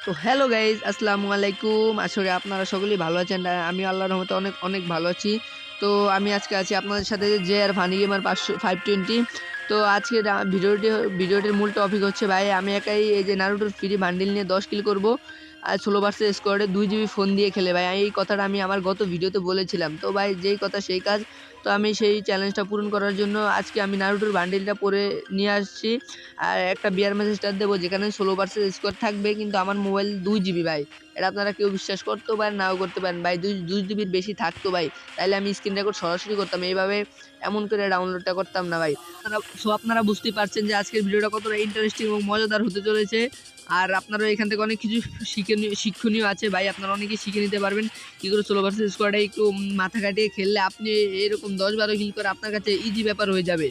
তো hello guys, আসসালামু আলাইকুম। আসলে আপনারা সকলেই ভালো আছেন। আর আমি আল্লাহর রহমতে অনেক অনেক ভালো আছি। তো আমি আজকে আছি আপনাদের সাথে যে আর ফানি গেমার 520। তো আজকে ভিডিওটির মূল টপিক হচ্ছে ভাই, আমি একাই এই যে নারুটোর ফ্রি বান্ডিল নিয়ে 10 কিল করব আর 16 ভার্সেস স্কোয়াডে 2 GB ফোন দিয়ে খেলে। ভাই এই কথাটা আমি আমার গত ভিডিওতে বলেছিলাম। তো ভাই যেই কথা সেই কাজ। তো আমি সেই চ্যালেঞ্জটা পূরণ করার জন্য আজকে আমি নারুটোর বান্ডিলটা পরে নিয়ে আসছি। আর একটা বিয়ার ম্যাচে স্টার্ট দেবো যেখানে 16 ভার্সেস স্কোয়াড থাকবে, কিন্তু আমার মোবাইল 2 GB ভাই। এটা আপনারা কেউ বিশ্বাস করতেও পারেন, নাও করতে পারেন ভাই। 2 GBর বেশি থাকতো ভাই, তাইলে আমি স্ক্রিন রেকর্ড সরাসরি করতাম, এইভাবে এমন করে ডাউনলোডটা করতাম না ভাই। আপনারা বুঝতেই পারছেন যে আজকের ভিডিওটা কতটা ইন্টারেস্টিং এবং মজাদার হতে চলেছে। আর আপনারা এখান থেকে অনেক কিছু শিক্ষণীয় আছে ভাই। আপনারা অনেকেই শিখে নিতে পারবেন কী করে 16 ভার্সেস স্কোয়াডে একটু মাথা কাটিয়ে খেললে আপনি এরকম 10-12 কিল করে আপনার কাছে ইজি ব্যাপার হয়ে যাবে।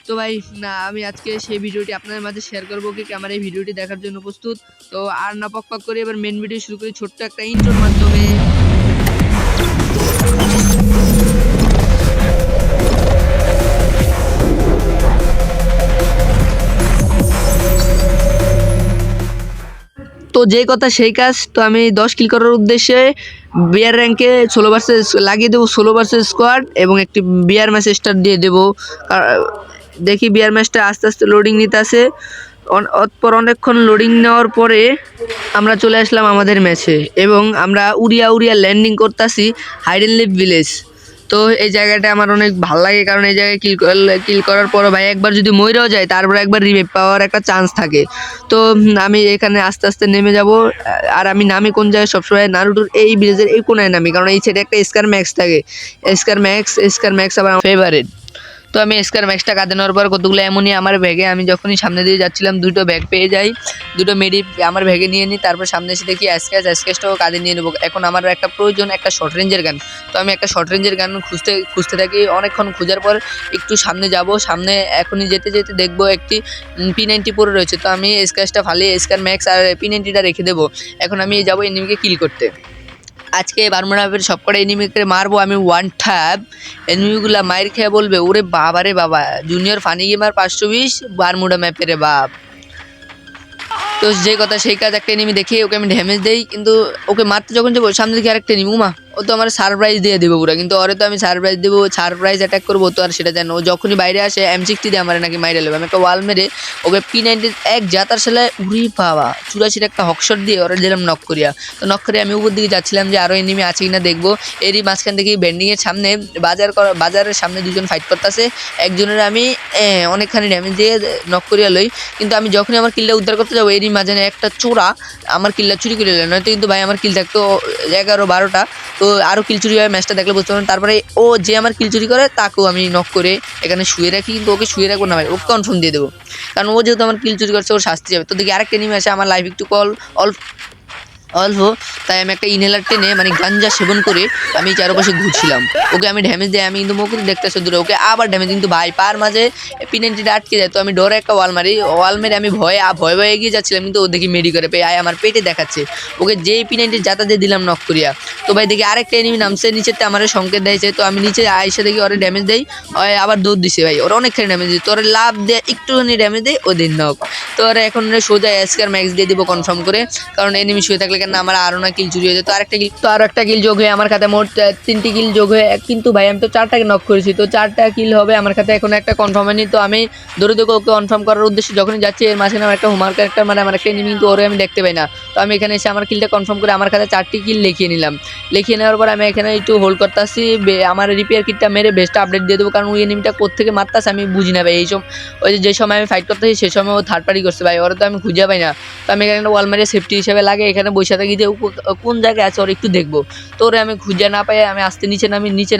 তো ভাই না, আমি আজকে সেই ভিডিওটি আপনাদের মাঝে শেয়ার করবো। কি আমার এই ভিডিওটি দেখার জন্য প্রস্তুত? তো আর না পক করে এবার মেন ভিডিও শুরু করি ছোট্ট একটা ইন্ট্রোর মাধ্যমে। তো যেই কথা সেই কাজ। তো আমি 10 কিল করার উদ্দেশ্যে বিয়ার র্যাঙ্কে 16 ভার্সেস লাগিয়ে দেবো, 16 ভার্সেস স্কোয়াড, এবং একটি বিয়ার ম্যাচ স্টার্ট দিয়ে দেবো। দেখি বিয়ার ম্যাচটা আস্তে আস্তে লোডিং নিতে আসে। অতপর অনেকক্ষণ লোডিং নেওয়ার পরে আমরা চলে আসলাম আমাদের ম্যাচে, এবং আমরা উড়িয়া ল্যান্ডিং করতেছি হাইডেন লিভ ভিলেজ। তো এই জায়গাটা আমার অনেক ভালো লাগে, কারণ এই জায়গায় কিল করার পর ভাই একবার যদি মরেও যায় তারপর একবার রিভাইভ পাওয়ার একটা চান্স থাকে। তো আমি এখানে আস্তে আস্তে নেমে যাব। আর আমি নামি কোন জায়গায় সবসময় নারুটোর এই ভিলেজের এই কোনায় নামি, কারণ এই সাইডে একটা স্কার ম্যাক্স থাকে। স্কার ম্যাক্স আবার আমার ফেভারিট। তো আমি স্কার ম্যাক্সটা কাঁদে নেওয়ার পর কতগুলো এমনই আমার ব্যাগে, আমি যখনই সামনে দিয়ে যাচ্ছিলাম দুটো ব্যাগ পেয়ে যাই, দুটো মেডি আমার ব্যাগে নিয়ে নিই। তারপর সামনে এসে দেখি অ্যাসকেসটাও কাঁদে নিয়ে নেবো। এখন আমার একটা প্রয়োজন একটা শর্ট রেঞ্জের গান। তো আমি একটা শর্ট রেঞ্জের গান খুঁজতে থাকি। অনেকক্ষণ খোঁজার পর একটু সামনে যাব, সামনে এখনই যেতে যেতে দেখবো একটি P90 পরে রয়েছে। তো আমি স্কারটা ফালিয়ে স্কার ম্যাক্স আর P90টা রেখে দেবো। এখন আমি যাবো এনিমিকে কিল করতে। আজকে বারমুডা ম্যাপের সবকটা এনিমিকে মারবো আমি ওয়ান ট্যাপ। এনিমিগুলা মায়ের খেয়ে বলবে ওরে বাবা রে বাবা, জুনিয়র ফানি গেমার 520 বারমুডা ম্যাপের বাপ। তো যে কথা সেই কাজ, একটা এনিমি দেখে ওকে আমি ড্যামেজ দেই, কিন্তু ওকে মারতে যখন যাবো সামনে দিকে আরেকটা এনিমি, উমা ও তো আমার সারপ্রাইজ দিয়ে দেবো পুরো। কিন্তু ওরে তো আমি সারপ্রাইজ দেবো, সারপ্রাইজ অ্যাটাক করবো, তো আর সেটা জানো। ও যখনই বাইরে আসে M60 দিয়ে আমার নাকি মাইরে নেবে। আমি একটা ওয়াল মেরে ওকে P90 এক জাতার সেলায় উড়ি বাবা 84 একটা হকশট দিয়ে ওরা দিলাম নক করিয়া। তো নক করে আমি উপর দিকে যাচ্ছিলাম যে আরও এনিমি আছে কিনা দেখবো। এরই মাঝখান থেকে বেন্ডিংয়ের সামনে বাজারের সামনে দুজন ফাইট করতেছে। একজনের আমি অনেকখানি ড্যামেজ দিয়ে নক করিয়া লই। কিন্তু আমি যখনই আমার কিলটা উদ্ধার করতে যাবো এরই মাঝে একটা চোরা আমার কিলটা চুরি করে নিল। নয়তো কিন্তু ভাই আমার কিল থাকতো 11-12টা। তো আরও কিল চুরি হয়, ম্যাচটা দেখলে বুঝতে পারবেন। তারপরে ও যে আমার কিল চুরি করে তাকেও আমি নক করে এখানে শুয়ে রাখি, কিন্তু ওকে শুয়ে রাখবো না ভাই, ওকে কনফার্ম দিয়ে দেবো, কারণ ও যেহেতু আমার কিল চুরি করছে ওর শাস্তি যাবে। তো দেখি আরেকটা এনিমি আসে, আমার লাইফ একটু অল্প, তাই আমি একটা ইনহেলার টেনে মানে গাঞ্জা সেবন করে আমি চারপাশে ঘুরছিলাম। ওকে আমি ড্যামেজ দেয়, আমি কিন্তু মুখ দেখতেছি দূরে, ওকে আবার ড্যামেজ, কিন্তু ভাই পার মাঝে P90টা আটকে যায়। তো আমি ডরে একটা ওয়াল মেরে আমি ভয়ে এগিয়ে যাচ্ছিলাম, কিন্তু ও দেখি মেডি করে পেয়ে আমার পেটে দেখাচ্ছে। ওকে যেই P90 জাতা দিয়ে দিলাম নক করিয়া। তো ভাই দেখি আরেকটা এনিমি নামছে নিচেতে, আমার সংকেত দিয়েছে। তো আমি নিচে আইসা দেখি ওরা ড্যামেজ দেয়, আবার দৌড় দিছে ভাই, ওরা অনেকখানি ড্যামেজ দিই। তো ওরা লাভ দেয় একটুখানি ড্যামেজ দেয়, ওদের নক। তো ওরা এখন সোজা স্কার ম্যাক্স দিয়ে দিব কনফার্ম করে, কারণ এনিমি শুয়ে থাকলে কেন আমার আরও না কিল চুরি হয়ে যেত। আরও একটা কিল যোগ হয়ে আমার খাতে মোট 3টি কিল যোগ হয়ে, কিন্তু ভাই আমি তো 4টাকে নক করেছি, তো 4টা কিল হবে আমার খাতে এখন একটা কনফার্ম হয়নি। তো আমি দৌড়ে ওকে কনফার্ম করার উদ্দেশ্যে যখনই যাচ্ছি এর মাঝখানে আমার একটা হোমওয়ার্ক ক্যারেক্টার মানে আমার একটা এনিমি, কিন্তু ওরে আমি দেখতে পাই না। তো আমি এখানে এসে আমার কিলটা কনফার্ম করে আমার খাতে 4টি কিল লিখিয়ে নিলাম। লিখিয়ে নেওয়ার পর আমি এখানে একটু হোল্ড করতে আসছি, আমার রিপেয়ার কিটটা মেরে বেস্টটা আপডেট দিয়ে দেবো, কারণ ওই এনিমিটা কোত্থেকে মারতেছে আমি বুঝি না ভাই। ওই যে সময় আমি ফাইট করতেছি সেই সময় ও থার্ড পার্টি করছে ভাই, ওরা তো আমি খুঁজে পাই না। তো আমি এখানে ওয়াল মেরে সেফটি হিসেবে লাগে এখানে বসে থাকি যে কোন জায়গায় আছে ওর একটু দেখবো। তো ওরে আমি খুঁজে না পাই আমি আস্তে নিচে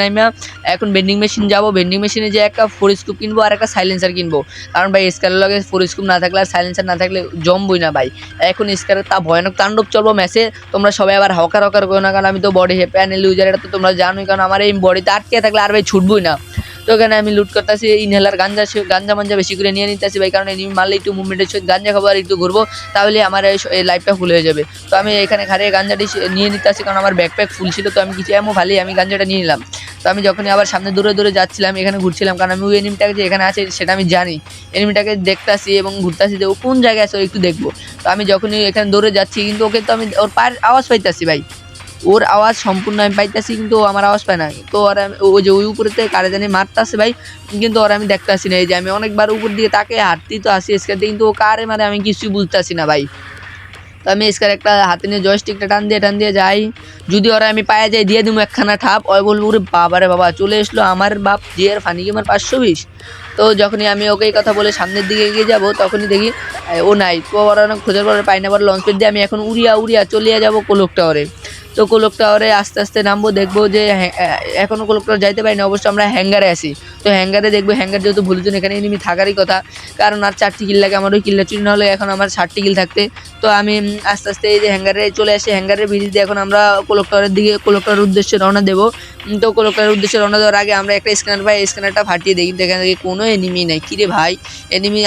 নামিয়া এখন বেন্ডিং মেশিন যাবো। বেন্ডিং মেশিনে যে একটা 4 স্কুপ কিনবো আর একটা সাইলেন্সার কিনবো, কারণ ভাই স্কারের লগে 4 স্কুপ না থাকলে আর সাইলেন্সার না থাকলে জমবই না ভাই। এখন স্কারের তা ভয়ানক তাণ্ডব চলবো ম্যাচে। তোমরা সবাই আবার হকার করো না, কারণ আমি তো বডি প্যানেল ইউজার, এটা তো তোমরা জানোই, কারণ আমার এই বডিতে আটকে থাকলে আর ভাই ছুটবই না। তো এখানে আমি লুট করতেছি ইনহেলার গাঞ্জা মাঞ্জা বেশি করে নিয়ে নিতেছি ভাই, কারণ এনিমি মারলে একটু মুভমেন্টের সহিত গাঞ্জা খাবো আর একটু ঘুরবো, তাহলে আমার এই লাইফটা ফুল হয়ে যাবে। তো আমি এখানে খারিয়ে গাঞ্জাটি নিয়ে নিতেছি, কারণ আমার ব্যাকপ্যাক ফুল ছিল। তো আমি কিছু এমন ভালো আমি গাঞ্জাটা নিয়ে নিলাম। তো আমি যখনই আবার সামনে দূরে দূরে যাচ্ছিলাম, এখানে ঘুরছিলাম, কারণ আমি ওই এনিমিটাকে যে এখানে আছে সেটা আমি জানি। এনিমিটাকে দেখতাছি এবং ঘুরতাছি যে ও কোন জায়গায় আছে ও একটু দেখবো। তো আমি যখনই এখানে দৌড়ে যাচ্ছি, কিন্তু ওকে তো আমি ওর পায়ের আওয়াজ পাইতাছি ভাই, ওর আওয়াজ সম্পূর্ণ আমি পাইতাছি, কিন্তু ও আমার আওয়াজ পায় না। তো ওরা ওই যে ওই উপরেতে কারে জানি মারতাছে ভাই, কিন্তু ওরা আমি দেখতাছি না। এই যে আমি অনেকবার উপর দিকে তাকে হাঁটতেই তো আসি স্কার দিয়ে, কিন্তু ও কারে মারে আমি কিছুই বুঝতেছি না ভাই। তো আমি স্কার একটা হাতে নিয়ে জয়স্টিকটা টান দিয়ে যাই, যদি ওরা আমি পায়ে যাই দিয়ে দিব একখানা ঠাপ, ওই বলবো ওরে বাবারে বাবা চলে এসলো আমার বাপ জিয়ার ফানি গেমার 520। তো যখনই আমি ওকে এই কথা বলে সামনের দিকে এগিয়ে যাব, তখনই দেখি ও নাই। তো ওরা অনেক খোঁজার পরে পাই না, পরে লঞ্চ প্যাড দিয়ে আমি এখন উড়িয়া চলিয়ে যাব কোলক টাওয়ারে। তো কোলক টাওয়ারে আস্তে আস্তে নামবো, দেখবো যে এখনও কোলক টাওয়ার যাইতে পারি না, অবশ্য আমরা হ্যাঙ্গারে আছি। তো হ্যাঙ্গারে দেখবো, হ্যাঙ্গার যেহেতু ভুলছেন এখানে এনিমি থাকারই কথা, কারণ আর 4টি কিল লাগে আমার, ওই কিলটা চুরি না হলে এখন আমার 60টি কিল থাকতে। তো আমি আস্তে আস্তে এই যে হ্যাঙ্গারে চলে আসি, হ্যাঙ্গারের ভিড় দিয়ে এখন আমরা কোলক টাওয়ারের দিকে কোলক টাওয়ারের উদ্দেশ্যে রওনা দেবো। তো কোলক টাওয়ারের উদ্দেশ্যে রওনা দেওয়ার আগে আমরা একটা স্ক্যানার পাই, স্ক্যানারটা ফাটিয়ে দিই, কিন্তু এখানে দেখি কোনো এনিমি নেই। কিরে ভাই, এনিমি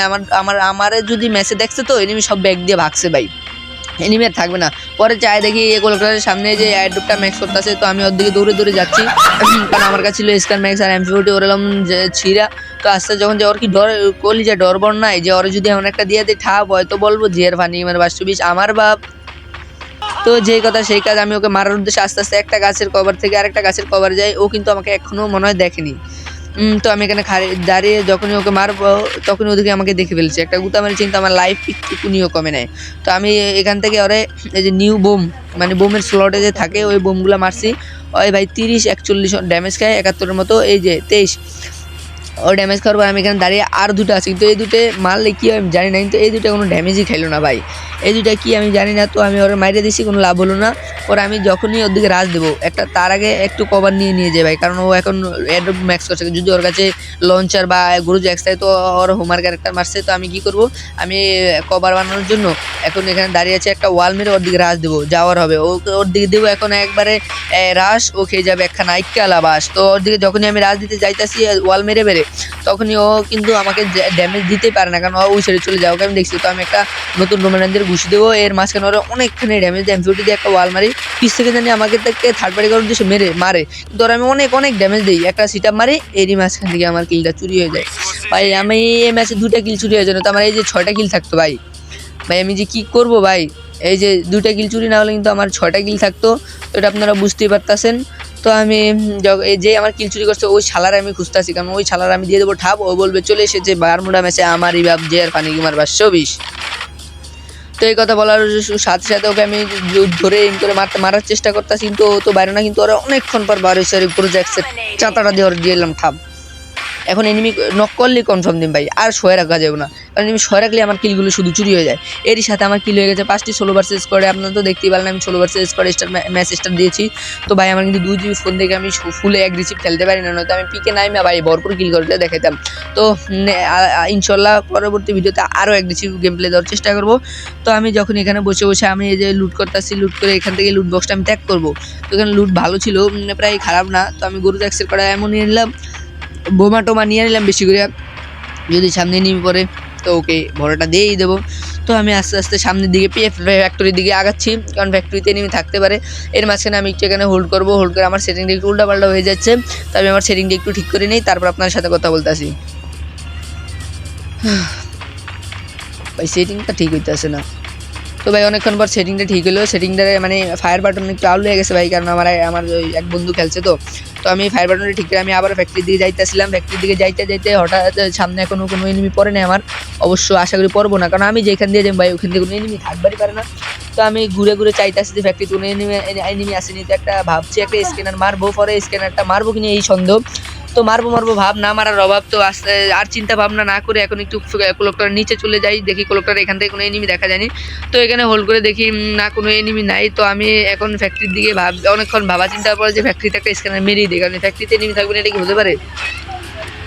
আমার যদি ম্যাচে দেখছে তো এনিমি সব ব্যাগ দিয়ে ভাগছে ভাই, এনিমি আর থাকবে না। পরে চাই দেখি এই কোলকাতার সামনে যে অ্যাড্রপটা ম্যাক্স করতেছে, তো আমি ওর দিকে দৌড়ে যাচ্ছি, কারণ আমার কাছে ছিল স্ক্যান ম্যাক্স আর M40 ওর এলাম যে ছিঁড়া। তো আস্তে যখন যে ওর কি ডর কলি যে ডরবর নাই, যে ওর যদি এমন একটা দিয়ে দিই ঠাপ হয়তো বলবো জিয়ার ফানি মানে 520 আমার বাপ। তো যেই কথা সেই কাজ, আমি ওকে মারার উদ্দেশ্যে আস্তে আস্তে একটা গাছের কভার থেকে আরেকটা গাছের কভার যাই, ও কিন্তু আমাকে এখনো মনে হয় দেখেনি। তো আমি এখানে দাঁড়িয়ে যখনই ওকে মারবো, তখনই ওদিকে আমাকে দেখে ফেলছে, একটা গুতা মারি, কিন্তু আমার লাইফ একটুকুনিও কমে নেয়। তো আমি এখান থেকে ওরে এই যে নিউ বোম মানে বোমের স্লটে যে থাকে ওই বোমগুলো মারছি, ওই ভাই 30-41 ড্যামেজ খায় 71-এর মতো, এই যে 23 ও ড্যামেজ খাওয়ার পর আমি এখানে দাঁড়িয়ে আর দুটো আছে, কিন্তু এই দুটো মারলে কী হয় আমি জানি না, কিন্তু এই দুটো কোনো ড্যামেজই খাইলো না ভাই, এই দুটা কি আমি জানি না। তো আমি ওরা মাইরে দিছি, কোনো লাভ হলো না। পরে আমি যখনই ওর দিকে রাজ দেবো একটা, তার আগে একটু কভার নিয়ে যাই ভাই, কারণ ও এখন অ্যাড্রপ ম্যাক্স করছে, যদি ওর কাছে লঞ্চার বা গুরুজ এক্সট্রা তো ওর হোমার ক্যারেক্টার মারছে। তো আমি কী করবো, আমি কভার বানানোর জন্য এখন এখানে দাঁড়িয়ে আছে, একটা ওয়াল মেরে ওর দিকে রাজ দেবো, যাওয়ার হবে ওর দিকে দেবো এখন একবারে রাশ, ও খেয়ে যাবে একখানা আইক্কালা বাস। তো ওর দিকে যখনই আমি রাজ দিতে যাইতাছি ওয়াল মেরে তখনই ও কিন্তু আমাকে ড্যামেজ দিতে পারে না, কারণ ও ওই সাইডে চলে যাও, আমি দেখছি। তো আমি একটা নতুন রোমানানদের ঘুষি দেবো, এর মাঝখানে ওরা অনেকখানি ড্যামেজ দেয়, M40 দিয়ে একটা ওয়াল মারি, পিস থেকে জানি আমাকে তাকে থার্ড পার্টি করার উদ্দেশ্যে মারে, কিন্তু ওরা আমি অনেক ড্যামেজ দিই, একটা সিট আপ মারি, এরই মাঝখান থেকে আমার কিলটা চুরি হয়ে যায় ভাই। আমি এই ম্যাচে 2টা কিল চুরি হয়ে যায়, তো আমার এই যে 6টা কিল থাকতো ভাই, আমি যে কী করবো ভাই, এই যে 2টা কিল চুরি না হলে কিন্তু আমার 6টা কিল থাকতো, তো এটা আপনারা বুঝতেই পারতেছেন। তো আমি যে আমার কিল চুরি করছে ওই শালার আমি খুঁজতেছি, কারণ ওই শালার আমি দিয়ে দেবো ঠাপ, ও বলবে চলে এসেছে বারমুডা ম্যাচে আমারই বাপ জিয়ার ফানি গেমার 520। তো এই কথা বলার সাথে সাথে ওকে আমি ধরে এম করে মারার চেষ্টা করতেছি, কিন্তু ও তো বাইরে না, কিন্তু ওরা অনেকক্ষণ পর বার হয়েছে, পুরো জ্যাক্সের চাতাটা দিয়ে দিলাম ঠাপ। এখন এনিমি নক করলেই কনফার্ম দিন ভাই, আর শোয়ে রাখা যাবে না, কারণ এনিমি শোয়ে রাখলে আমার কিলগুলো শুধু চুরি হয়ে যায়। এরই সাথে আমার কিল হয়ে গেছে 5টি 16 ভার্সেস করে, আপনারা তো দেখতেই পারলেন আমি 16 ভার্সেস করে ম্যাচ স্টার দিয়েছি। তো ভাই আমার কিন্তু 2 GB ফোন থেকে আমি ফুলে অ্যাগ্রেসিভ খেলতে পারি না, নয়তো আমি পিকে নাই ভাই ভরপুর কিল করতে দেখাতাম। তো ইনশাল্লাহ পরবর্তী ভিডিওতে আরও অ্যাগ্রেসিভ গেম প্লে দেওয়ার চেষ্টা করব। তো আমি যখন এখানে বসে আমি এই যে লুট করতেছি, লুট করে এখান থেকে লুট বক্সটা আমি ত্যাগ করবো। তো এখানে লুট ভালো ছিল, প্রায় খারাপ না। তো আমি গরু অ্যাক্সেল করা এমন নিয়ে নিলাম, বোমা টোমা নিয়ে নিলাম বেশি করে, যদি সামনে নিয়ে পড়ে তো ওকে ভরাটা দিয়েই দেবো। তো আমি আস্তে আস্তে সামনের দিকে ফ্যাক্টরির দিকে আগাচ্ছি, কারণ ফ্যাক্টরিতে নেমে থাকতে পারে। এর মাঝখানে আমি একটু এখানে হোল্ড করে আমার সেটিংটা একটু উল্টাপাল্টা হয়ে যাচ্ছে, তো আমি আমার সেটিংটা একটু ঠিক করে নিই, তারপর আপনার সাথে কথা বলতে আসি। ভাই সেটিংটা ঠিক হইতে আসে না। তো ভাই অনেকক্ষণ পর সেটিংটা ঠিক হলো, সেটিংটা মানে ফায়ার বাটন একটু আউট হয়ে গেছে ভাই, কারণ আমার ওই এক বন্ধু খেলছে। তো আমি ফায়ার বাটনটা ঠিক করে আমি আবার ফ্যাক্টরির দিকে যাইতেছিলাম, ফ্যাক্টরির দিকে যাইতে হঠাৎ সামনে এখনও কোনো এনিমি পড়ে নাই আমার, অবশ্য আশা করি পড়বো না, কারণ আমি যেখান দিয়ে যাই ভাই ওখান থেকে কোনো এনিমি থাকবারই পারে না। তো আমি ঘুরে চাইতেছি যে ফ্যাক্টরিতে কোনো এনিমি আসেনি, তো একটা ভাবছি একটা স্ক্যানার মারবো, পরে স্ক্যানারটা মারবো কিনা এই সন্দেহ। তো মারবো ভাব না মারার অভাব, তো আস্তে আর চিন্তা ভাবনা না করে এখন একটু কোলকটার নিচে চলে যাই, দেখি কোলকটার এখান থেকে কোনো এনিমি দেখা যায়নি। তো এখানে হোল্ড করে দেখি না কোনো এনিমি নাই। তো আমি এখন ফ্যাক্টরির দিকে অনেকক্ষণ ভাবা চিন্তার পরে যে ফ্যাক্টরিতে একটা স্ক্যানার মেরেই দিই, কারণ ফ্যাক্টরিতে এনিমি থাকবে না, এটা কি হতে পারে।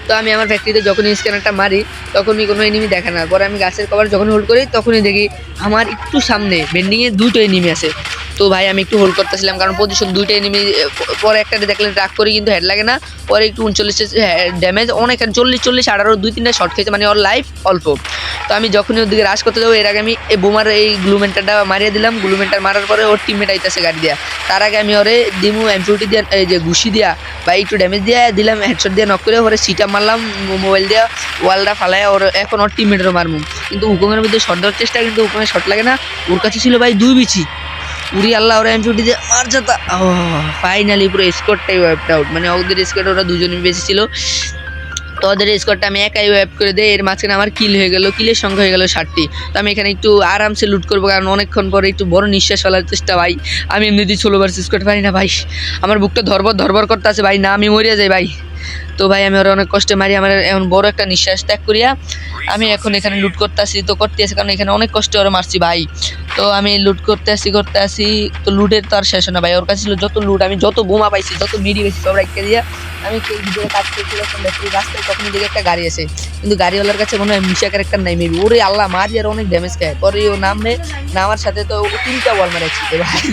তো আমি আমার ফ্যাক্টরিতে যখনই স্ক্যানারটা মারি তখনই কোনো এনিমি দেখে না। পরে আমি গাছের কভার যখন হোল্ড করি তখনই দেখি আমার একটু সামনে বেন্ডিংয়ে 2টো এনিমি আছে। তো ভাই আমি একটু হোল্ড করতেছিলাম, কারণ পজিশন দুইটা এনিমি পরে একটা দেখলে রাগ করি কিন্তু হেড লাগে না, পরে একটু 39 ড্যামেজ অনেক 40 18 2-3টা শট খেয়েছে, মানে ওর লাইফ অল্প। তো আমি যখনই ওর দিকে রাশ করতে যাবো এর আগে আমি এই বোমার এই গ্লুমেন্টারটা মারিয়ে দিলাম, গ্লুমেন্টার মারার পরে ওর টিমমেট আইতেছে গাড়ি দিয়া, তার আগে আমি ওরে দিমু M40 দিয়া এই যে ঘুষি দিয়া বা একটু ড্যামেজ দিয়া দিলাম, হেডশট দিয়ে নক করে ওরে সিটা মারলাম মোবাইল দিয়া, ওয়ালটা ফালায় ওর এখন ওর টিমমেটেরও মারমু। কিন্তু উকমের মধ্যে শট দেওয়ার চেষ্টা, কিন্তু উকমের শট লাগে না, ওর কাছে ছিল ভাই 2 বিচি, উরি আল্লাহ ওরা M40 দিয়ে মার যাতা। ফাইনালি পুরো স্কোরটাই ওয়াইপড আউট, মানে ওদের স্কোর ওরা দুজনই বেশি ছিল, তো ওদের স্কোরটা আমি একাই ওয়াইপ করে দেই। এর মাঝখানে আমার কিল হয়ে গেল, কিলের সংখ্যা হয়ে গেল 60টি। তো আমি এখানে একটু আরামসে লুট করবো, কারণ অনেকক্ষণ পরে একটু বড় নিঃশ্বাস ফেলার চেষ্টা ভাই। আমি এমনিতেই 16 ভার্সেস করতে পারি না ভাই, আমার বুকটা ধরবর করতে আছে ভাই, না আমি মরিয়া যাই ভাই। তো ভাই আমি ওরা অনেক কষ্টে মারি, আমার এমন বড় একটা নিঃশ্বাস ত্যাগ করিয়া আমি এখন এখানে লুট করতে আসি, তো করতে আসি কারণ এখানে অনেক কষ্টে ওরা মারছি ভাই। তো আমি লুট করতে আসি, তো লুটের তো আর শেষ না ভাই, ওর কাছে ছিল যত লুট, আমি যত বোমা পাইছি যত মিডি পাইছি সব রাখতে দিয়া আমি ভিডিও কাজ করছিলাম, রাস্তায় তখন দিকে একটা গাড়ি আছে, কিন্তু গাড়িওয়ালার কাছে মনে হয় মিশা ক্যারেক্টার নাই মেবি, ওরে আল্লাহ মারি আর অনেক ড্যামেজ খায়, পরে ও নামার সাথে তো ও 3টা বল মারাচ্ছি ভাই,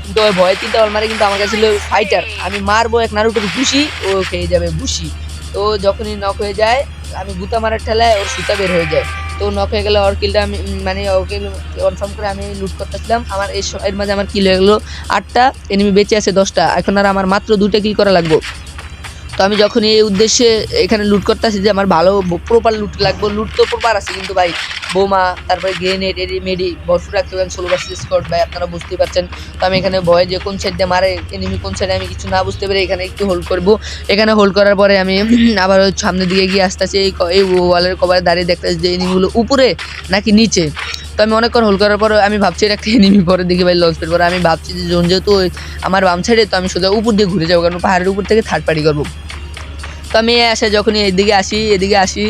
কিন্তু ওই ভয়ে 3টা বল মারে, কিন্তু আমার কাছে ছিল ফাইটার, আমি মারবো এক নারুটোর ঘুষি, ও খেয়ে যাবে ঘুষি। তো যখনই নক হয়ে যায় আমি গুতা মারার ঠেলায় ওর সুতা বের হয়ে যায়, তো নক হয়ে গেলে ওর কিলটা আমি মানে ওকে কনফার্ম করে আমি লুট করতেছিলাম, আমার এর মাঝে আমার কিল হয়ে গেলো 8টা, এনিমি বেঁচে আছে 10টা, এখন আর আমার মাত্র 2টা কিল করা লাগবে। তো আমি যখন এই উদ্দেশ্যে এখানে লুট করতেছি যে আমার ভালো প্রপার লুট লাগবে, লুট তো প্রপার আছে কিন্তু ভাই বোমা তারপরে গ্রেনেড মেডি ভরপুর রাখতে পারেন 16 ভার্সেস স্কোয়াড ভাই, আপনারা বুঝতেই পারছেন। তো আমি এখানে ভয়ে যে কোন সাইড দিয়ে মারে এনিমি কোন সাইডে আমি কিছু না বুঝতে পেরে এখানে একটু হোল্ড করব, এখানে হোল্ড করার পরে আমি আবার ওই সামনের দিকে গিয়ে আসতেছি, এই ওয়ালের কভারে দাঁড়িয়ে দেখতেছি যে এনিমিগুলো উপরে নাকি নিচে। তো আমি অনেকক্ষণ হোল্ড করার পর আমি ভাবছি এটা একটা এনিমি, পরে দেখি ভাই লঞ্চ পেট, পরে আমি ভাবছি যে জোন যেহেতু আমার বাম সাইডে, তো আমি সোজা উপর দিয়ে ঘুরে যাবো, কারণ পাহাড়ের উপর থেকে থার্ড পার্টি করবো। তো আমি যখনই এদিকে আসি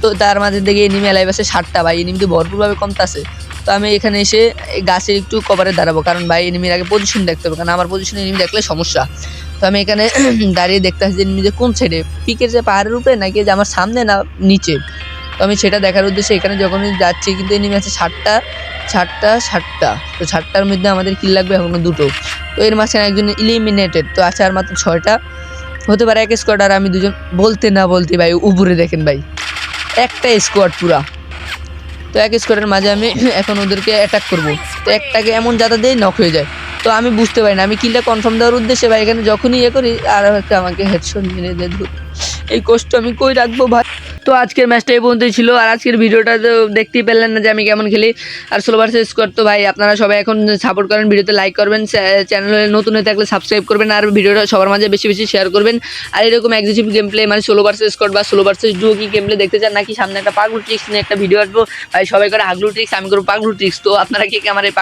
তো তার মাঝে দেখি এনিমি এলাইভ আছে 60টা ভাই, এনিমি তো ভরপুরভাবে কমতাছে। তো আমি এখানে এসে গাছের একটু কভারে দাঁড়াবো, কারণ ভাই এনিমির আগে পজিশন দেখতে হবে, কারণ আমার পজিশনে এনিমি দেখলে সমস্যা। তো আমি এখানে দাঁড়িয়ে দেখতে আসছি যে এনিমি যে কোন সাইডে, পিকের যে পাহাড়ের উপরে নাকি যে আমার সামনে না নিচে, তো আমি সেটা দেখার উদ্দেশ্যে এখানে যখনই যাচ্ছি, কিন্তু এনিমি আছে 60টা, তো 60টার মধ্যে আমাদের কিল লাগবে এখনো 2টো, তো এর মাঝখানে একজন ইলিমিনেটেড, তো আছে আর মাত্র 6টা, হতে পারে এক স্কোয়াড আর আমি দুজন, বলতে না বলতে ভাই উপরে দেখেন ভাই একটা স্কোয়াড পুরা, তো এক স্কোয়াডের মাঝে আমি এখন ওদেরকে অ্যাটাক করব, তো একটাকে এমন যাতা দিয়ে নক হয়ে যায়, তো আমি বুঝতে পারি না আমি কিলটা কনফার্ম দেওয়ার উদ্দেশ্যে ভাই এখানে যখনই করি আর একটা আমাকে হেডশট মেরে দেয়, এই কষ্ট আমি কই রাখবো ভাই। তো আজকের ম্যাচটা এই পর্যন্তই ছিল, আর আজকের ভিডিওটা তো দেখতেই পেলেন না যে আমি কেমন খেলি, আর 16 ভার্সেস স্কোয়াড। তো ভাই আপনারা সবাই এখন সাপোর্ট করেন, ভিডিওতে লাইক করবেন, চ্যানেলে নতুন হয়ে থাকলে সাবস্ক্রাইব করবেন, আর ভিডিওটা সবার মাঝে বেশি বেশি শেয়ার করবেন। আর এরকম এক্সিকিউটিভ গেম প্লে মানে 16 ভার্সেস স্কোয়াড বা 16 ভার্সেস ডুও কি গেম প্লে দেখতে চান, নাকি সামনে একটা পাগলু ট্রিক্স নিয়ে একটা ভিডিও আসবো ভাই, সবাই করে হাগলু ট্রিক্স, আমি করবো পাগলু ট্রিক্স, তো আপনারা কি আমার এই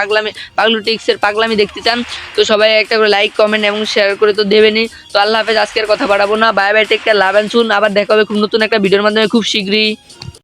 পাগলু ট্রিক্সের পাগলামি দেখতে চান, তো সবাই একটা করে লাইক কমেন্ট এবং শেয়ার করে তো দেবেনই। তো আল্লাহ হাফেজ, আজকের কথা বাড়াবো না, bye bye, take care, love and soon, আবার দেখা হবে খুব নতুন একটা ভিডিওর মাধ্যমে খুব শীঘ্রই।